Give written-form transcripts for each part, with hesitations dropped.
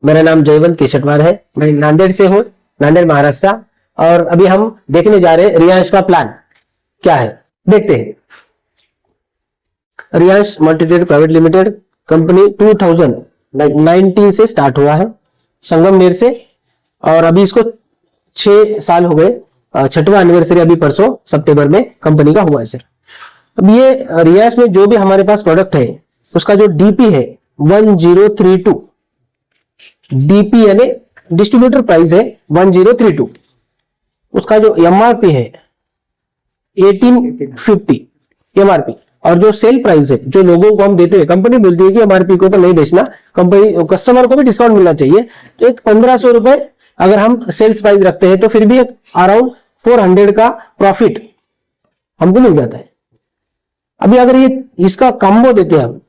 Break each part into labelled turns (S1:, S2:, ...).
S1: मेरा नाम जयवंत केशटवार है, मैं नांदेड़ से हूँ, नांदेड़ महाराष्ट्र। और अभी हम देखने जा रहे हैं रियांश का प्लान क्या है, देखते हैं। Riyansh multitrade private limited company 2019 से स्टार्ट हुआ है संगमनेर से, और अभी इसको 6 साल हो गए। 6वां एनिवर्सरी अभी परसों सितंबर में कंपनी का हुआ है सर। अब ये रियांश में जो भी हमारे पास प्रोडक्ट है उसका जो डीपी है 1032, डीपी यानी डिस्ट्रीब्यूटर प्राइस है 1032, उसका जो एमआरपी है 1850 एमआरपी, और जो सेल प्राइस है जो लोगों को हम देते हैं, कंपनी बोलती है कि एमआरपी को तो नहीं बेचना, कंपनी कस्टमर को भी डिस्काउंट मिलना चाहिए, तो एक 1500 रुपए अगर हम सेल्स प्राइस रखते हैं तो फिर भी अराउंड 400 का प्रॉफिट हमको मिल जाता है। अभी अगर ये इसका कॉम्बो देते हैं हम,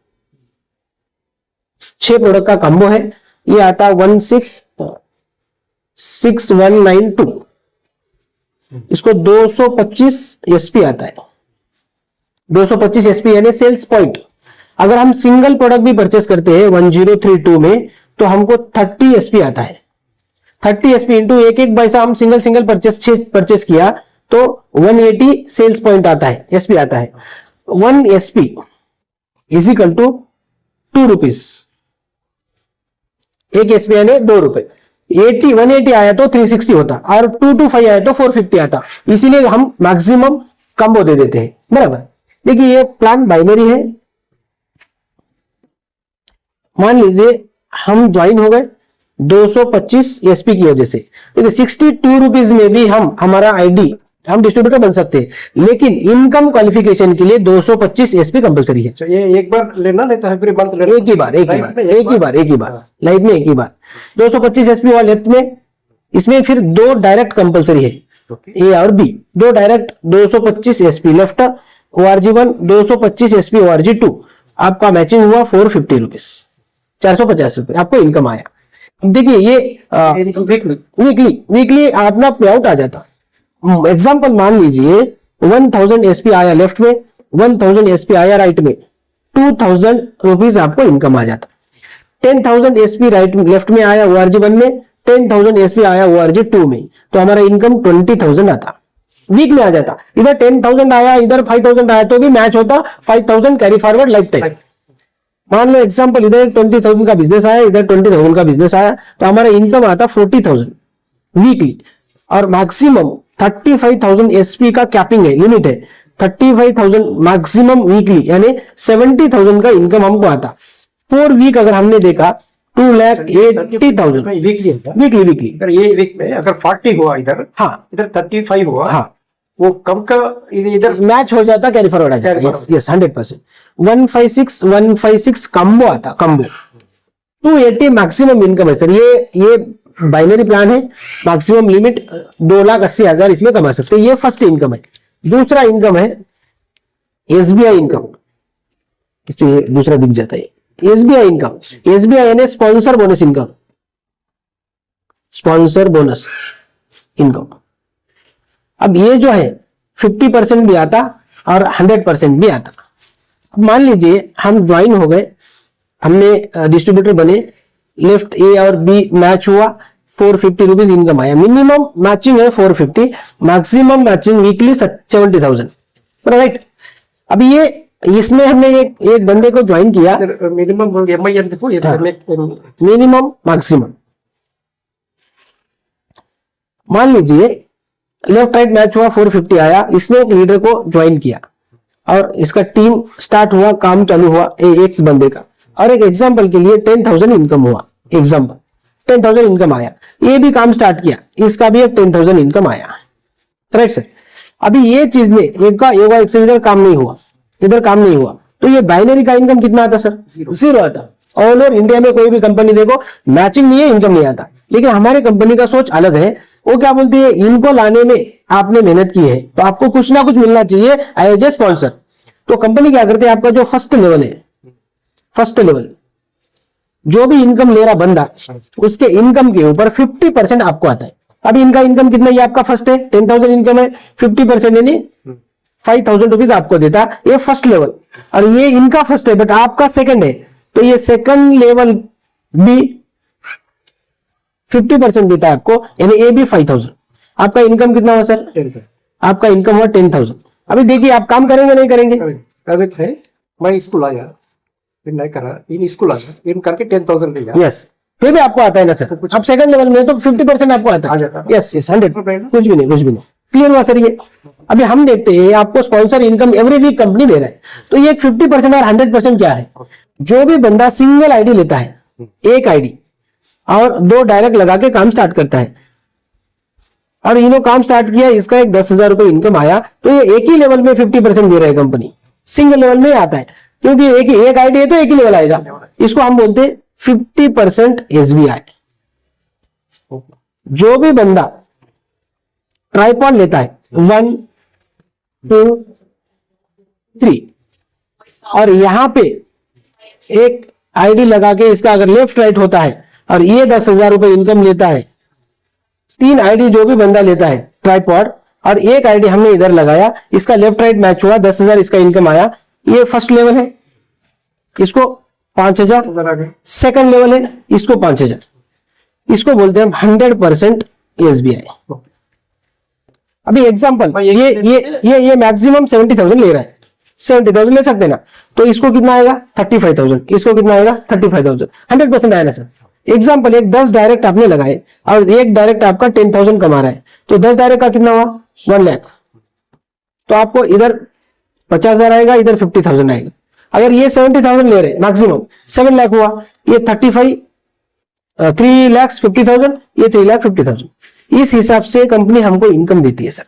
S1: 6 प्रोडक्ट का कॉम्बो है, ये आता 166192, इसको 225 एसपी आता है, 225 एसपी यानी सेल्स पॉइंट। अगर हम सिंगल प्रोडक्ट भी परचेस करते हैं 1032 में तो हमको 30 एसपी आता है। 30 एसपी इंटू एक पैसा हम सिंगल परचेस किया तो 180 सेल्स पॉइंट आता है, एसपी आता है। 1 SP is equal to 2 rupees, एक एसपी यानी 2 रुपए। 180 आया तो 360 होता, और 225 आया तो 450 आता, इसीलिए हम मैक्सिमम कॉम्बो दे देते हैं, बराबर। देखिए ये प्लान बाइनरी है। मान लीजिए हम ज्वाइन हो गए 225 एसपी की वजह से, देखिए 62 रुपीज में भी हमारा आईडी हम डिस्ट्रीब्यूटर बन सकते हैं, लेकिन इनकम क्वालिफिकेशन के लिए 225 एसपी कंपलसरी है।
S2: ये एक बार लेना, नहीं तो एवरी मंथ लेना,
S1: एक ही बार लाइफ में एक ही बार 225 एसपी हुआ लेफ्ट में। इसमें फिर 2 डायरेक्ट कंपलसरी है, ए और B, 2 direct 225 SP left, ORG1 225 SP ORG2, आपका मैचिंग हुआ 450 रुपीज, 450 रुपए आपको इनकम आया। अब देखिए ये वीकली अपना पे आउट आ जाता। एग्जाम्पल मान लीजिए 1000 एसपी आया लेफ्ट में, 1000 एसपी आया राइट में, 2000 रुपीज आपको इनकम आ जाता। 10,000 एसपी राइट लेफ्ट में आया ORG1 में, 10,000 एसपी आया ORG2 में, तो हमारा इनकम 20,000 आता, वीक में आ जाता। इधर 10,000 आया, इधर 5,000 आया तो भी मैच होता, 5,000 कैरी फॉरवर्ड लाइफ टाइम। मान लो एग्जाम्पल, इधर 20,000 का बिजनेस आया, इधर 20,000 का बिजनेस आया, तो हमारा इनकम आता 40,000 वीकली, और मैक्सिमम 35,000 एसपी का कैपिंग है, लिमिट है 35,000 मैक्सिमम वीकली, यानी 70,000 का इनकम हमको आता। 4 वीक अगर हमने देखा 2,80,000 वीकली।
S2: ये वीक में अगर 40 हुआ इधर,
S1: हाँ
S2: इधर 35 हुआ,
S1: हाँ,
S2: वो कम का इधर
S1: मैच हो जाता, कैरी फॉरवर्ड आ जाता। यस 100%। 156 कॉम्बो आता, कॉम्बो 280 मैक्सिमम इनकम है सर। ये बाइनरी प्लान है, मैक्सिमम लिमिट 2,80,000 इसमें कमा सकते हैं। ये फर्स्ट इनकम है। दूसरा इनकम है एसबीआई इनकम, इसमें दूसरा दिख जाता है एसबीआई इनकम। एसबीआई यानी sponsor bonus income, sponsor bonus income. अब ये जो है 50% भी आता और 100% भी आता। अब मान लीजिए हम ज्वाइन हो गए, हमने डिस्ट्रीब्यूटर बने, लेफ्ट ए और बी मैच हुआ, 450 रुपीज इनकम आया। मिनिमम मैचिंग है 450, मैक्सिमम मैचिंग वीकली 70,000, राइट। अभी ये इसमें हमने एक बंदे को ज्वाइन किया, मिनिमम मैक्सिमम। मान लीजिए लेफ्ट राइट मैच हुआ, 450 आया, इसने एक लीडर को ज्वाइन किया और इसका टीम स्टार्ट हुआ, काम चालू हुआ एक बंदे का, और एक एग्जांपल के लिए 10,000 इनकम हुआ, एग्जांपल 10,000 इनकम आया, ये भी काम स्टार्ट किया, इसका भी एक 10,000 इनकम आया, राइट सर। अभी ये चीज में एक से इधर काम नहीं हुआ, इधर काम नहीं हुआ, तो ये बाइनरी का इनकम कितना आता सर? 0 आता। ऑल ओवर इंडिया में कोई भी कंपनी देखो, मैचिंग नहीं है, इनकम नहीं आता। लेकिन हमारे कंपनी का सोच अलग है, वो क्या बोलती है, इनको लाने में आपने मेहनत की है तो आपको कुछ ना कुछ मिलना चाहिए एज ए स्पॉन्सर। तो कंपनी क्या करते हैं, आपका जो फर्स्ट लेवल है, फर्स्ट लेवल जो भी इनकम ले रहा बंदा, उसके इनकम के ऊपर 50% आपको आता है। अभी इनका इनकम कितना, ये आपका फर्स्ट है, 10,000 इनकम है, 50% यानी 5,000 रुपीज आपको देता, ये फर्स्ट लेवल, और ये इनका फर्स्ट है बट आपका सेकंड है, तो ये सेकंड लेवल भी 50% देता है आपको, यानी ए भी 5000। आपका इनकम कितना हुआ सर?
S2: 10,000
S1: आपका इनकम हुआ 10,000। अभी देखिए आप काम करेंगे नहीं करेंगे?
S2: अभी है मैं स्कूल आया फिर नहीं करा, इन स्कूल आया इन करके 10,000 ले गया।
S1: यस, फिर भी आपको आता है ना सर? अब सेकंड लेवल में तो 50% आपको आता
S2: आ
S1: है।
S2: जाता है।
S1: यस यस 100, कुछ भी नहीं, कुछ भी नहीं। क्लियर हुआ सर ये? अभी हम देखते हैं आपको sponsor income every week company दे रहा है, तो ये 50% और 100% क्या है? जो भी बंदा सिंगल आईडी लेता है, एक आईडी और 2 डायरेक्ट लगा के काम स्टार्ट करता है, और इन्होंने काम स्टार्ट किया, इसका एक 10,000 रुपए इनकम आया, तो ये एक ही लेवल में 50% दे रहा है कंपनी, सिंगल लेवल में आता है, क्योंकि एक आईडी है तो एक ही लेवल आएगा। इसको हम बोलते हैं 50% SBI। जो भी बंदा ट्राइपॉड लेता है 1 2 3 और यहां पे एक आईडी लगा के इसका अगर लेफ्ट राइट होता है और ये 10,000 रुपए इनकम लेता है, 3 आईडी जो भी बंदा लेता है ट्राइपॉड और एक आईडी हमने इधर लगाया, इसका लेफ्ट राइट मैच हुआ, 10,000 इसका इनकम आया, ये फर्स्ट लेवल है, इसको 5,000। सेकंड लेवल है, इसको 5,000। इसको बोलते हैं 100% SBI। अभी एग्जांपल ये मैक्सिमम 70,000 ले रहा है, 70,000 ले सकते हैं ना, तो इसको कितना आएगा? 35,000। इसको कितना आएगा? 35,000। 100% आया ना सर? एग्जांपल एक 10 डायरेक्ट आपने लगाए और एक डायरेक्ट आपका 10,000 कमा रहा है, तो 10 डायरेक्ट का कितना हुआ? 1 लाख। तो आपको इधर 50,000 आएगा, इधर 50,000 आएगा। अगर ये 70,000 ले रहे मैक्सिमम, 7 लाख हुआ, ये 3,50,000, ये 3,50,000। इस हिसाब से कंपनी हमको इनकम देती है सर।